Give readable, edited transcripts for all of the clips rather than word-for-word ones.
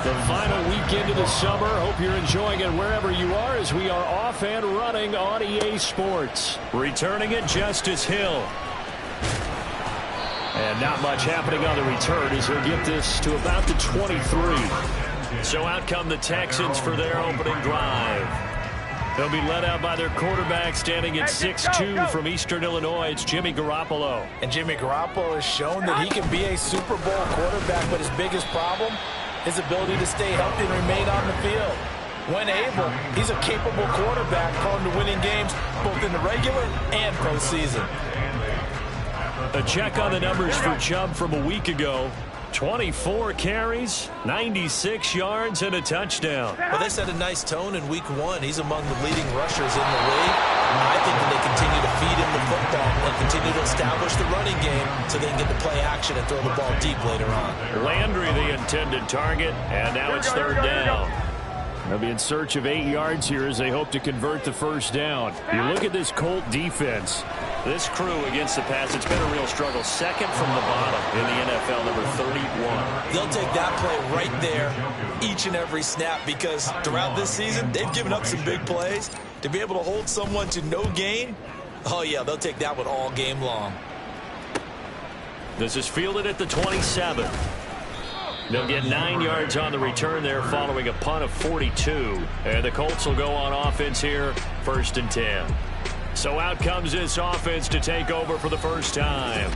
The final weekend of the summer. Hope you're enjoying it wherever you are as we are off and running on EA Sports. Returning it, Justice Hill. And not much happening on the return as he'll get this to about the 23. So out come the Texans for their opening drive. They'll be led out by their quarterback standing at 6'2" from Eastern Illinois. It's Jimmy Garoppolo. And Jimmy Garoppolo has shown that he can be a Super Bowl quarterback, but his biggest problem, his ability to stay healthy and remain on the field. When able, he's a capable quarterback prone to winning games both in the regular and postseason. A check on the numbers for Chubb from a week ago. 24 carries, 96 yards, and a touchdown. Well, they set a nice tone in week 1. He's among the leading rushers in the league. I think that they continue to feed him the football and continue to establish the running game so they can get the play action and throw the ball deep later on. Landry the intended target, and now it's third down. They'll be in search of 8 yards here as they hope to convert the first down. You look at this Colt defense. This crew against the pass, it's been a real struggle. Second from the bottom in the NFL, number 31. They'll take that play right there each and every snap because throughout this season, they've given up some big plays. To be able to hold someone to no gain, oh yeah, they'll take that one all game long. This is fielded at the 27. They'll get 9 yards on the return there following a punt of 42. And the Colts will go on offense here, 1st and 10. So out comes this offense to take over for the first time.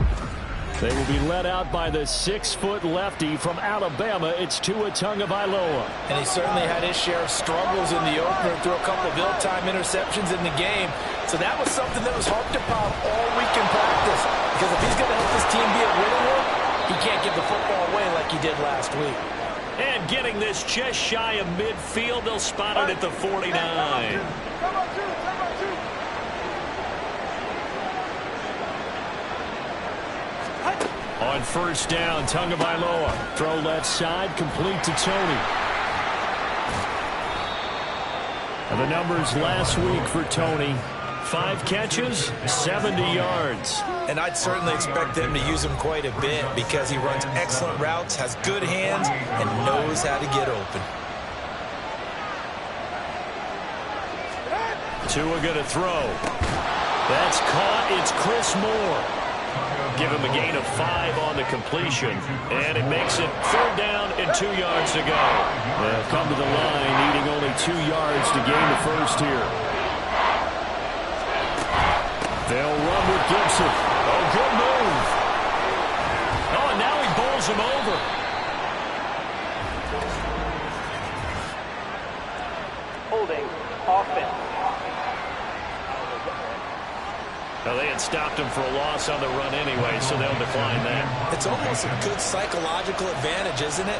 They will be led out by the 6-foot lefty from Alabama. It's Tua Tagovailoa. And he certainly had his share of struggles in the opener, threw a couple of ill-timed interceptions in the game. So that was something that was harped upon all week in practice. Because if he's going to help this team be at winning one, he can't give the football away like he did last week. And getting this just shy of midfield, they'll spot it at the 49. On first down, Tagovailoa. Throw left side, complete to Tony. And the numbers last week for Tony. 5 catches, 70 yards. And I'd certainly expect them to use him quite a bit because he runs excellent routes, has good hands, and knows how to get open. Tua going to throw. That's caught. It's Chris Moore. Give him a gain of 5 on the completion. And it makes it 3rd down and 2 yards to go. They'll come to the line, needing only 2 yards to gain the first here. They'll run with Gibson. Oh, good move. Oh, and now he bowls him over. Holding offense. Well, they had stopped him for a loss on the run anyway, so they'll decline that. It's almost a good psychological advantage, isn't it?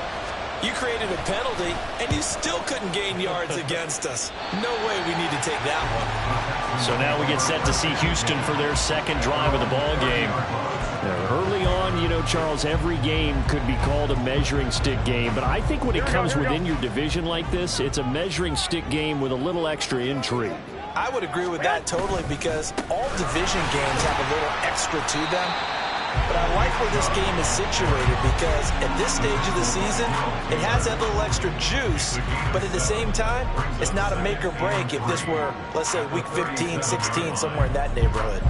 You created a penalty, and you still couldn't gain yards against us. No way we need to take that one. So now we get set to see Houston for their second drive of the ball game. Early on, you know, Charles, every game could be called a measuring stick game. But I think when it comes within your division like this, it's a measuring stick game with a little extra intrigue. I would agree with that totally because all division games have a little extra to them. But I like where this game is situated because at this stage of the season, it has that little extra juice, but at the same time, it's not a make or break if this were, let's say, week 15, 16, somewhere in that neighborhood.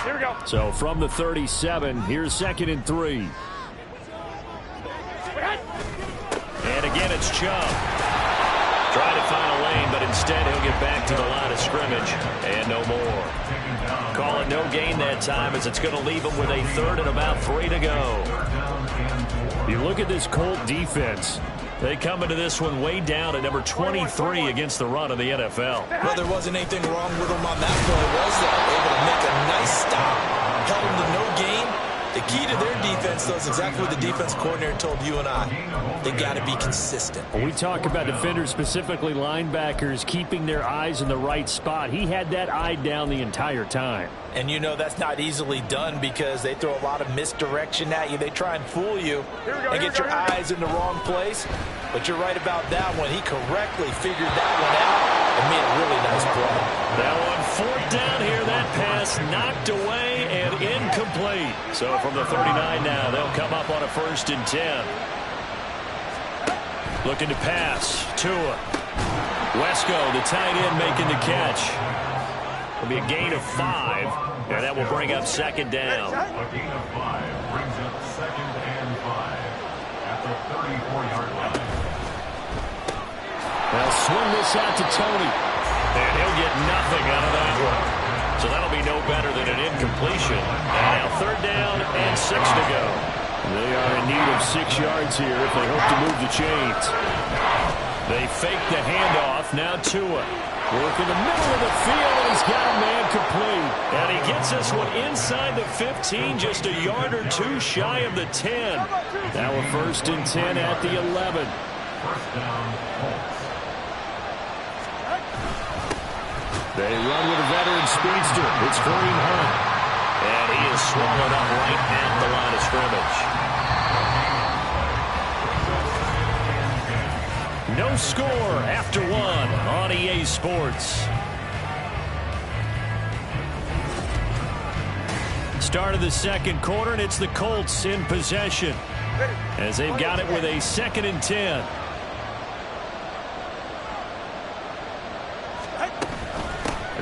Here we go. So from the 37, here's 2nd and 3. And again, it's Chubb. Trying to find a lane, but instead he'll get back to the line of scrimmage. And no more. Call it no gain that time as it's going to leave him with a 3rd and about 3 to go. You look at this Colt defense. They come into this one way down at number 23 against the run of the NFL. Well, there wasn't anything wrong with them on that play, was there? Able to make a nice stop. Held them to no gain. The key to their defense, though, is exactly what the defense coordinator told you and I. They got to be consistent. When we talk about defenders, specifically linebackers, keeping their eyes in the right spot, he had that eye down the entire time. And you know that's not easily done because they throw a lot of misdirection at you. They try and fool you and get your eyes in the wrong place. But you're right about that one. He correctly figured that one out and made a really nice play. That one 4th down here. That pass knocked away and incomplete. So from the 39 now, they'll come up on a 1st and 10. Looking to pass. Tua. Wesco, the tight end, making the catch. It'll be a gain of 5, and that will bring up 2nd down. A gain of 5 brings up 2nd and 5 at the 34-yard line. They'll swing this out to Tony, and he'll get nothing out of that one. So that'll be no better than an incompletion. And now 3rd down and 6 to go. They are in need of 6 yards here if they hope to move the chains. They fake the handoff. Now Tua. Work in the middle of the field, and he's got a man complete. And he gets this one inside the 15, just a yard or 2 shy of the 10. Now a 1st and 10 at the 11. 1st down, Colts. They run with a veteran speedster. It's Kareem Hunt. And he is swallowed up right at the line of scrimmage. No score after 1 on EA Sports. Start of the 2nd quarter, and it's the Colts in possession as they've got it with a 2nd and 10.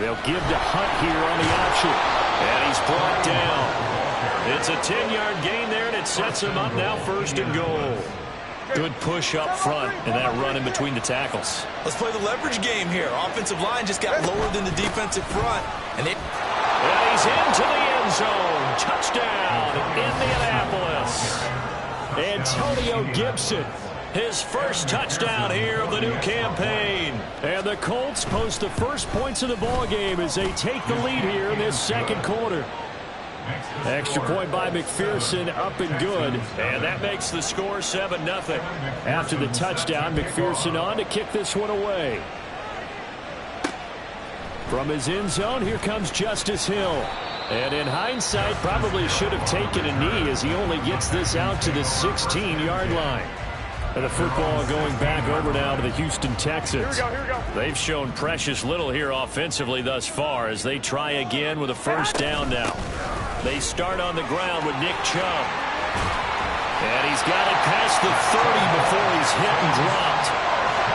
They'll give to Hunt here on the option. And he's brought down. It's a 10-yard gain there, and it sets him up now 1st and goal. Good push up front and that run in between the tackles. Let's play the leverage game here. Offensive line just got lower than the defensive front. And he's into the end zone. Touchdown, Indianapolis. Antonio Gibson. His first touchdown here of the new campaign. And the Colts post the first points of the ball game as they take the lead here in this 2nd quarter. Extra point by McPherson, up and good. And that makes the score 7-0. After the touchdown, McPherson on to kick this one away. From his end zone, here comes Justice Hill. And in hindsight, probably should have taken a knee as he only gets this out to the 16-yard line. And the football going back over now to the Houston Texans. Here we go. They've shown precious little here offensively thus far as they try again with a 1st down now. They start on the ground with Nick Chubb. And he's got it past the 30 before he's hit and dropped.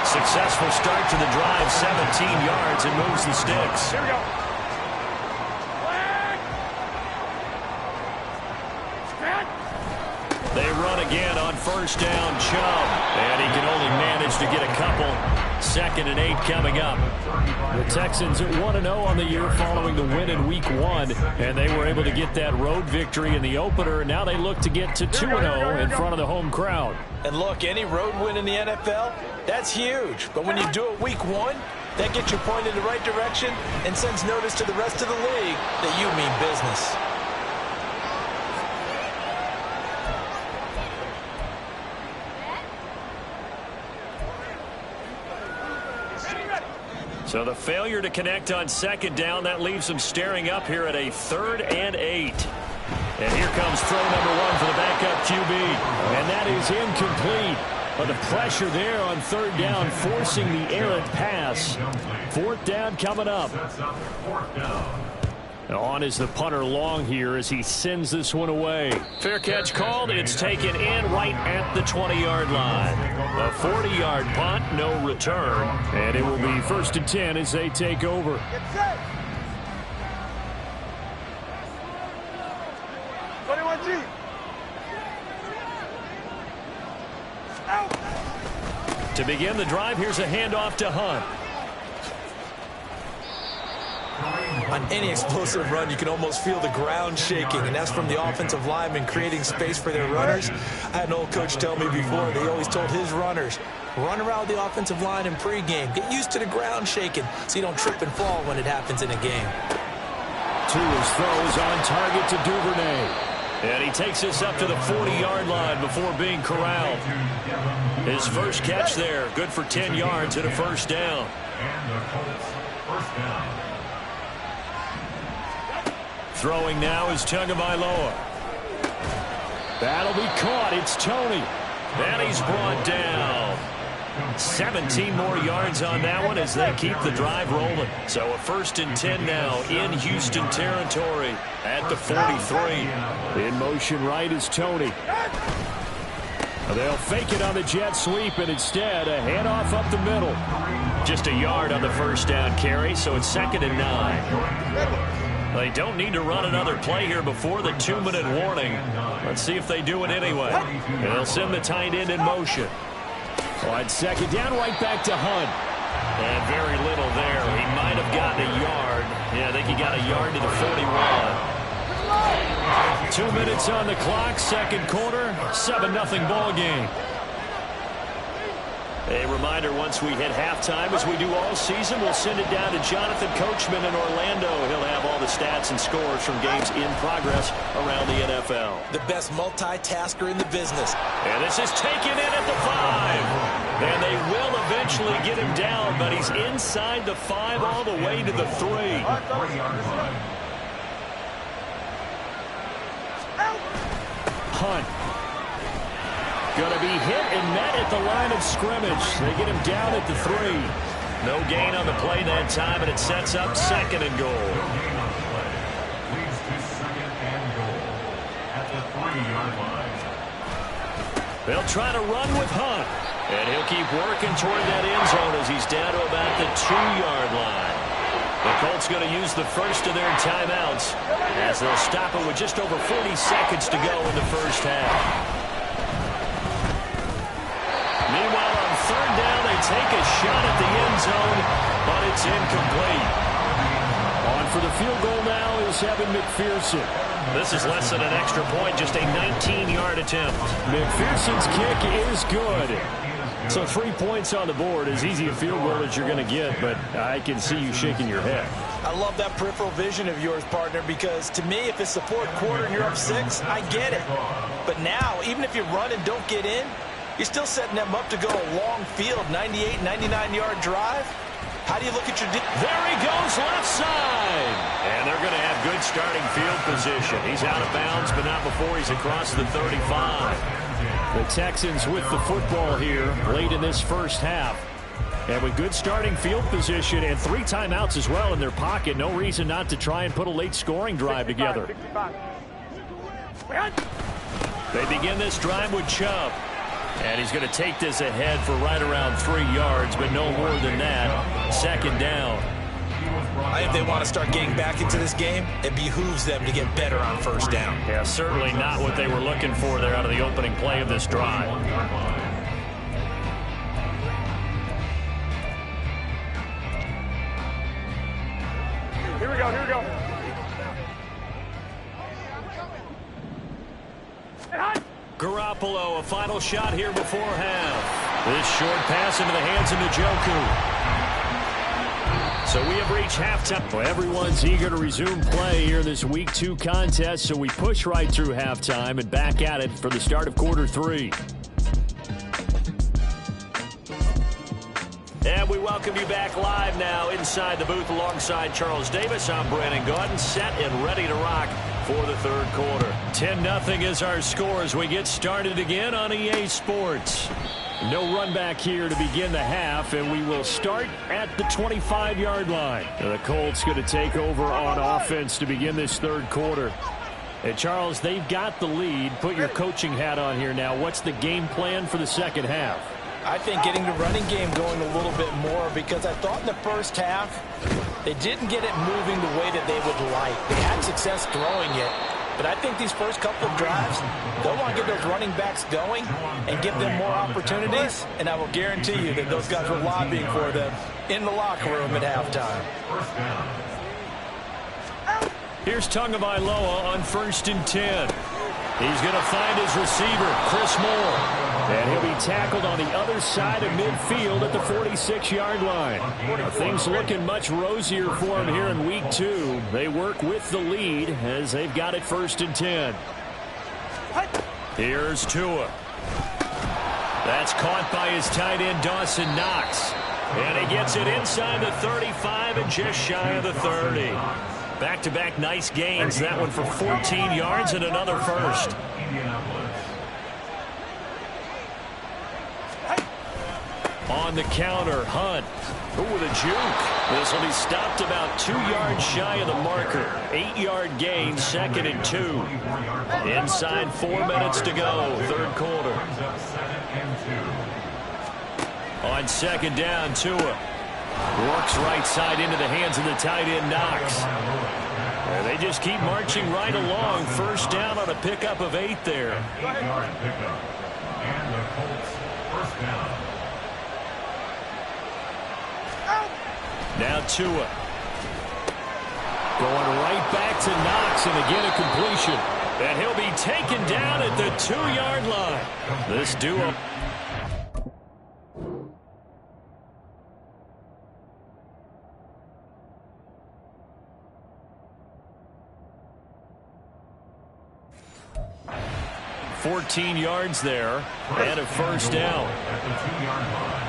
Successful start to the drive, 17 yards, and moves the sticks. Here we go. They run again on 1st down, Chubb. And he can only manage to get a couple. 2nd and 8 coming up. The Texans at 1-0 on the year following the win in Week 1. And they were able to get that road victory in the opener. And now they look to get to 2-0 in front of the home crowd. And look, any road win in the NFL, that's huge. But when you do it Week 1, that gets you pointed in the right direction and sends notice to the rest of the league that you mean business. So the failure to connect on 2nd down, that leaves them staring up here at a 3rd and 8. And here comes throw number 1 for the backup QB. And that is incomplete. But the pressure there on 3rd down, forcing the errant pass. 4th down coming up. On is the punter Long here as he sends this one away. Fair catch called. It's taken in right at the 20-yard line. A 40-yard punt, no return. And it will be 1st and 10 as they take over. Get set. 21G. Out. To begin the drive, here's a handoff to Hunt. On any explosive run, you can almost feel the ground shaking, and that's from the offensive linemen creating space for their runners. I had an old coach tell me before, they always told his runners, run around the offensive line in pregame. Get used to the ground shaking so you don't trip and fall when it happens in a game. Tua's throw is on target to Duvernay. And he takes this up to the 40-yard line before being corralled. His first catch there, good for 10 yards and a 1st down. And the Colts, 1st down. Throwing now is Tagovailoa. That'll be caught. It's Tony. And he's brought down. 17 more yards on that one as they keep the drive rolling. So a 1st and 10 now in Houston territory at the 43. In motion right is Tony. They'll fake it on the jet sweep, and instead a handoff up the middle. Just a yard on the 1st down carry, so it's 2nd and 9. They don't need to run another play here before the 2-minute warning. Let's see if they do it anyway. And they'll send the tight end in motion. On 2nd down, right back to Hunt. And very little there. He might have gotten a yard. Yeah, I think he got a yard to the 41. 2 minutes on the clock, 2nd quarter, 7-0 ball game. A reminder, once we hit halftime, as we do all season, we'll send it down to Jonathan Coachman in Orlando. He'll have all the stats and scores from games in progress around the NFL. The best multitasker in the business. And this is taken in at the 5. And they will eventually get him down, but he's inside the 5 all the way to the 3. Hunt. Going to be hit and met at the line of scrimmage. They get him down at the 3. No gain on the play that time, and it sets up 2nd and goal. Leads to 2nd and goal at the 3-yard line. They'll try to run with Hunt, and he'll keep working toward that end zone as he's down to about the 2-yard line. The Colts going to use the first of their timeouts as they'll stop it with just over 40 seconds to go in the 1st half. Meanwhile, on 3rd down, they take a shot at the end zone, but it's incomplete. On for the field goal now is Evan McPherson. This is less than an extra point, just a 19-yard attempt. McPherson's kick is good. So 3 points on the board, as easy a field goal as you're going to get, but I can see you shaking your head. I love that peripheral vision of yours, partner, because to me, if it's the 4th quarter and you're up 6, I get it. But now, even if you run and don't get in, you're still setting them up to go a long field, 98, 99-yard drive. How do you look at your... There he goes, left side. And they're going to have good starting field position. He's out of bounds, but not before he's across the 35. The Texans with the football here late in this 1st half. And with good starting field position and 3 timeouts as well in their pocket, no reason not to try and put a late scoring drive together. They begin this drive with Chubb. And he's going to take this ahead for right around 3 yards, but no more than that. 2nd down. If they want to start getting back into this game, it behooves them to get better on 1st down. Yeah, certainly not what they were looking for there out of the opening play of this drive. Here we go, here we go. Garoppolo, a final shot here before half. This short pass into the hands of Njoku. So we have reached halftime. Well, everyone's eager to resume play here in this Week 2 contest, so we push right through halftime and back at it for the start of quarter 3. And we welcome you back live now inside the booth alongside Charles Davis. I'm Brandon Gaudin, set and ready to rock for the 3rd quarter. 10-0 is our score as we get started again on EA Sports. No run back here to begin the half, and we will start at the 25-yard line. The Colts going to take over on offense to begin this 3rd quarter. And Charles, they've got the lead. Put your coaching hat on here now. What's the game plan for the 2nd half? I think getting the running game going a little bit more, because I thought in the 1st half they didn't get it moving the way that they would like. They had success throwing it, but I think these first couple of drives, they'll want to get those running backs going and give them more opportunities, and I will guarantee you that those guys were lobbying for them in the locker room at halftime. Here's Tagovailoa on 1st and 10. He's going to find his receiver, Chris Moore. And he'll be tackled on the other side of midfield at the 46-yard line. Things looking much rosier for him here in Week 2. They work with the lead as they've got it 1st and 10. Here's Tua. That's caught by his tight end, Dawson Knox. And he gets it inside the 35 and just shy of the 30. Back-to-back nice gains. That one for 14 yards and another first. On the counter, Hunt. Ooh, with a juke. This will be stopped about 2 yards shy of the marker. 8-yard gain, 2nd and 2. Inside 4 minutes to go, 3rd quarter. On 2nd down, Tua works right side into the hands of the tight end, Knox. And they just keep marching right along. 1st down on a pickup of 8 there. 8-yard pickup. And the Colts 1st down. Now Tua. Going right back to Knox, and again a completion. And he'll be taken down at the 2-yard line. This duo. $14 yards there, and a 1st down. At the 2-yard line.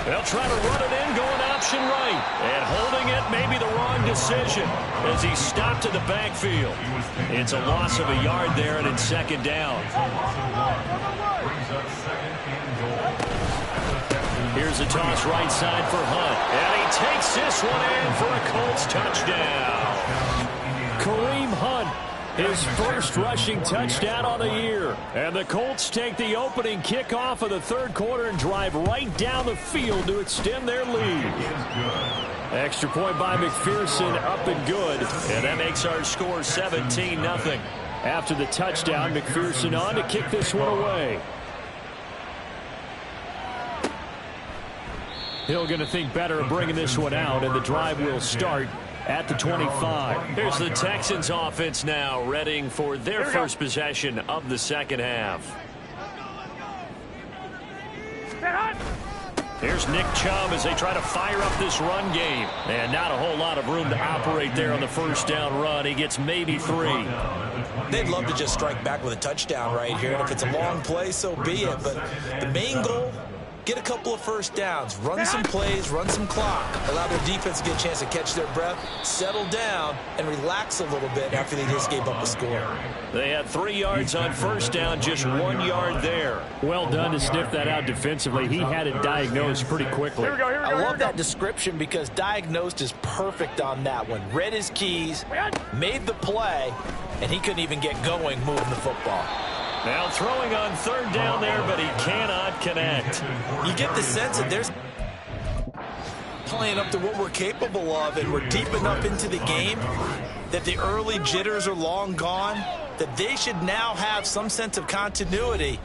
They'll try to run it in, going option right. And holding it may be the wrong decision as he's stopped in the backfield. It's a loss of a yard there, and it's 2nd down. Here's a toss right side for Hunt. And he takes this one in for a Colts touchdown. Kareem Hunt, his 1st rushing touchdown on the year. And the Colts take the opening kickoff of the 3rd quarter and drive right down the field to extend their lead. Extra point by McPherson, up and good. And that makes our score 17-0. After the touchdown, McPherson on to kick this one away. Hill going to think better of bringing this one out, and the drive will start at the 25. Here's the Texans offense now, readying for their first possession of the 2nd half. Here's Nick Chubb as they try to fire up this run game. And not a whole lot of room to operate there on the 1st down run. He gets maybe 3. They'd love to just strike back with a touchdown right here. And if it's a long play, so be it. But the main goal, get a couple of 1st downs, run some plays, run some clock, allow their defense to get a chance to catch their breath, settle down, and relax a little bit after they just gave up a score. They had 3 yards on 1st down, just 1 yard there. Well done to sniff that out defensively. He had it diagnosed pretty quickly. I love that description because diagnosed is perfect on that one. Read his keys, made the play, and he couldn't even get going moving the football. Now throwing on 3rd down there, but he cannot connect. You get the sense that there's playing up to what we're capable of, and we're deep enough into the game that the early jitters are long gone, that they should now have some sense of continuity.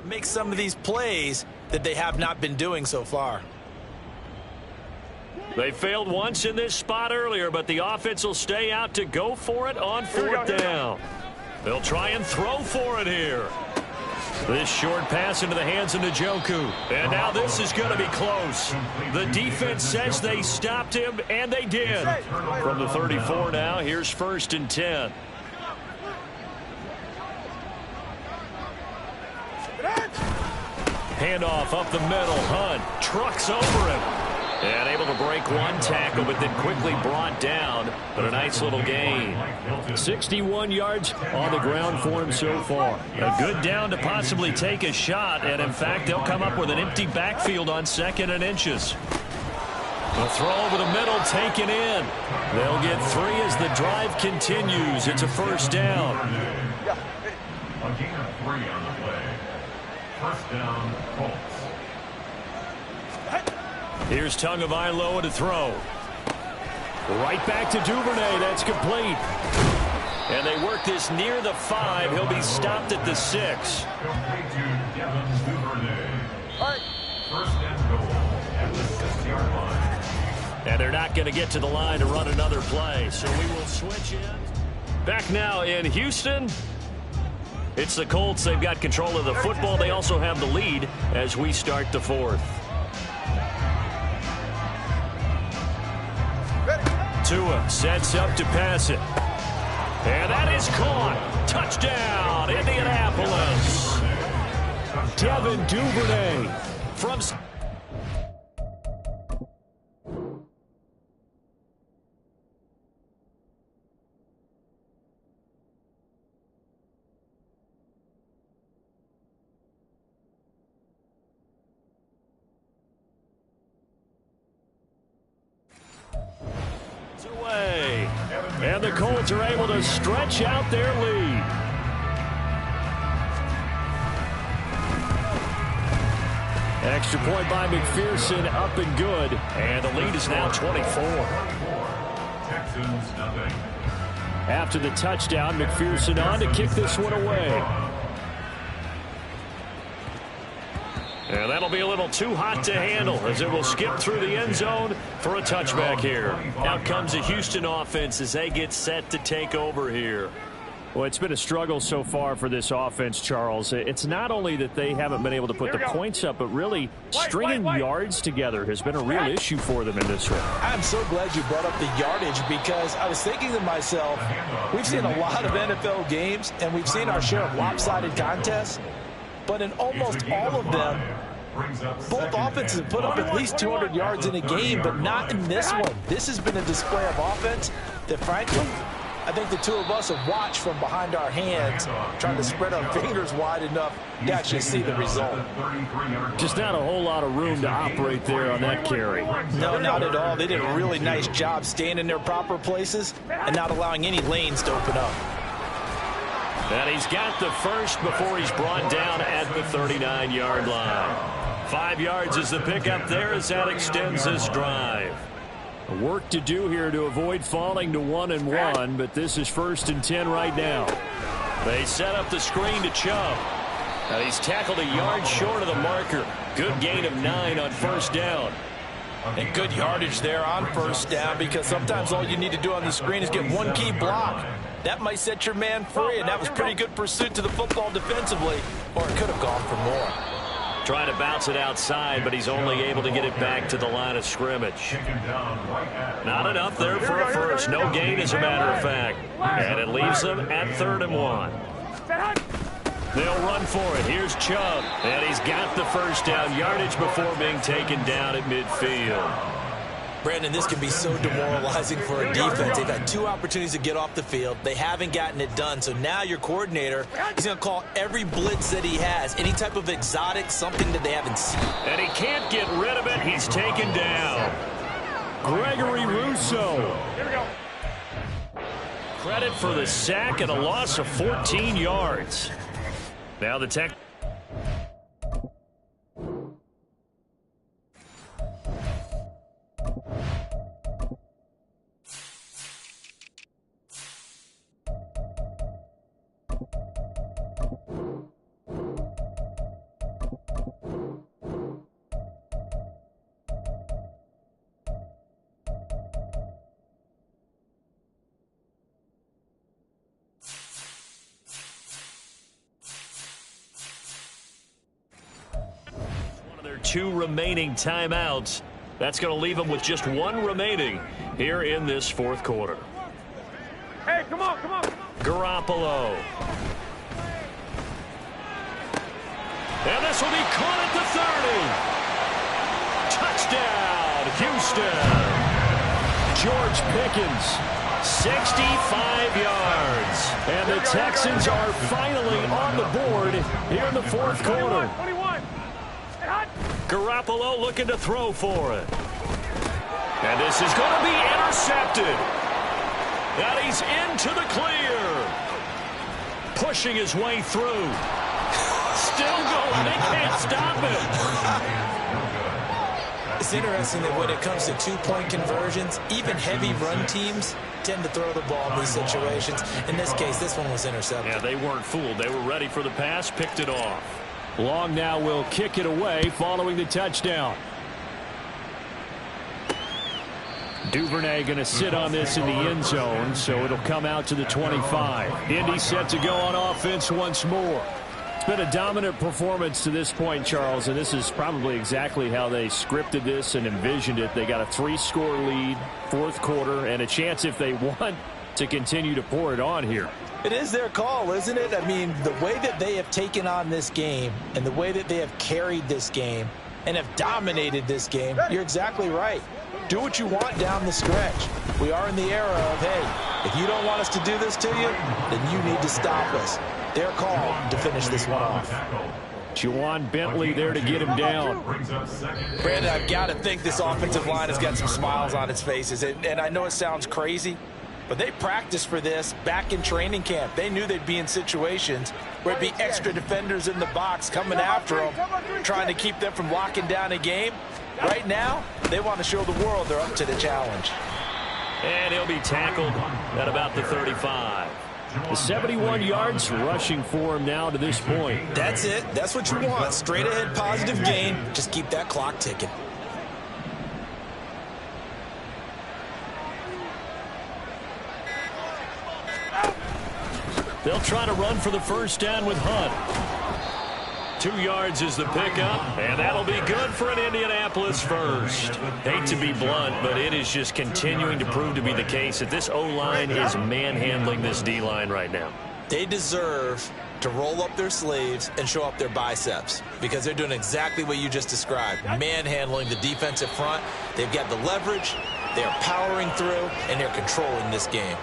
Make some of these plays that they have not been doing so far. They failed once in this spot earlier, but the offense will stay out to go for it on 4th down. They'll try and throw for it here. This short pass into the hands of Njoku. And now this is going to be close. The defense says they stopped him, and they did. From the 34 now, here's 1st and 10. Handoff up the middle. Hunt trucks over him. And able to break one tackle, but then quickly brought down. But a nice little gain. 61 yards on the ground for him so far. A good down to possibly take a shot. And, in fact, they'll come up with an empty backfield on 2nd and inches. A throw over the middle taken in. They'll get 3 as the drive continues. It's a 1st down. A gain of 3 on the play. 1st down, Colts. Here's Tagovailoa to throw. Right back to Duvernay. That's complete. And they work this near the 5. He'll be stopped at the 6. Complete to Devin Duvernay. 1st and goal at the 6-yard line. And they're not going to get to the line to run another play. So we will switch in. Back now in Houston. It's the Colts. They've got control of the football. They also have the lead as we start the 4th. to him. Sets up to pass it. And that is caught. Touchdown, Indianapolis. Devin Duvernay from... away. And the Colts are able to stretch out their lead. Extra point by McPherson, up and good. And the lead is now 24. Texans, nothing. After the touchdown, McPherson on to kick this one away. And that'll be a little too hot to handle as it will skip through the end zone for a touchback here. Out comes the Houston offense as they get set to take over here. Well, it's been a struggle so far for this offense, Charles. It's not only that they haven't been able to put the points up, but really stringing yards together has been a real issue for them in this one. I'm so glad you brought up the yardage because I was thinking to myself, we've seen a lot of NFL games and we've seen our share of lopsided contests, but in almost all of them, both offenses have put up at least 200 yards in a game, but not in this one. This has been a display of offense that, frankly, I think the two of us have watched from behind our hands, trying to spread our fingers wide enough to actually see the result. Just not a whole lot of room to operate there on that carry. No, not at all. They did a really nice job staying in their proper places and not allowing any lanes to open up. And he's got the first before he's brought down at the 39-yard line. 5 yards is the pickup there as that extends this drive. Work to do here to avoid falling to 1-1, but this is 1st and 10 right now. They set up the screen to Chubb. Now he's tackled a yard short of the marker. Good gain of 9 on 1st down. And good yardage there on 1st down because sometimes all you need to do on the screen is get one key block. That might set your man free, and that was pretty good pursuit to the football defensively, or it could have gone for more. Trying to bounce it outside, but he's only able to get it back to the line of scrimmage. Not enough there for a first. No gain, as a matter of fact. And it leaves them at 3rd and 1. They'll run for it. Here's Chubb. And he's got the first down yardage before being taken down at midfield. Brandon, this can be so demoralizing for a defense. They've had 2 opportunities to get off the field. They haven't gotten it done. So now your coordinator, he's going to call every blitz that he has, any type of exotic, something that they haven't seen. And he can't get rid of it. He's taken down. Gregory Rousseau. Here we go. Credit for the sack and a loss of 14 yards. Now the tech. Two remaining timeouts. That's going to leave them with just 1 remaining here in this 4th quarter. Hey, come on, come on. Garoppolo. And this will be caught at the 30. Touchdown, Houston. George Pickens, 65 yards. And the Texans are finally on the board here in the 4th quarter. 21. Garoppolo looking to throw for it. And this is going to be intercepted. And he's into the clear. Pushing his way through. Still going. They can't stop him. It's interesting that when it comes to 2-point conversions, even heavy run teams tend to throw the ball in these situations. In this case, this one was intercepted. Yeah, they weren't fooled. They were ready for the pass, picked it off. Long now will kick it away following the touchdown. Duvernay going to sit on this in the end zone, so it'll come out to the 25. Indy set to go on offense once more. It's been a dominant performance to this point, Charles, and this is probably exactly how they scripted this and envisioned it. They got a 3-score lead, fourth quarter, and a chance, if they want, to continue to pour it on here. It is their call, isn't it? I mean, the way that they have taken on this game and the way that they have carried this game and have dominated this game, you're exactly right. Do what you want down the stretch. We are in the era of, hey, if you don't want us to do this to you, then you need to stop us. Their call to finish this one off. Juwan Bentley there to get him down. Brandon, I've got to think this offensive line has got some smiles on its faces. And I know it sounds crazy, but they practiced for this back in training camp. They knew they'd be in situations where it'd be extra defenders in the box coming after them, trying to keep them from locking down a game. Right now, they want to show the world they're up to the challenge. And he'll be tackled at about the 35. The 71 yards rushing for him now to this point. That's it. That's what you want. Straight ahead positive gain. Just keep that clock ticking. They'll try to run for the first down with Hunt. 2 yards is the pickup, and that'll be good for an Indianapolis first. Hate to be blunt, but it is just continuing to prove to be the case that this O-line is manhandling this D-line right now. They deserve to roll up their sleeves and show up their biceps because they're doing exactly what you just described, manhandling the defensive front. They've got the leverage, they're powering through, and they're controlling this game.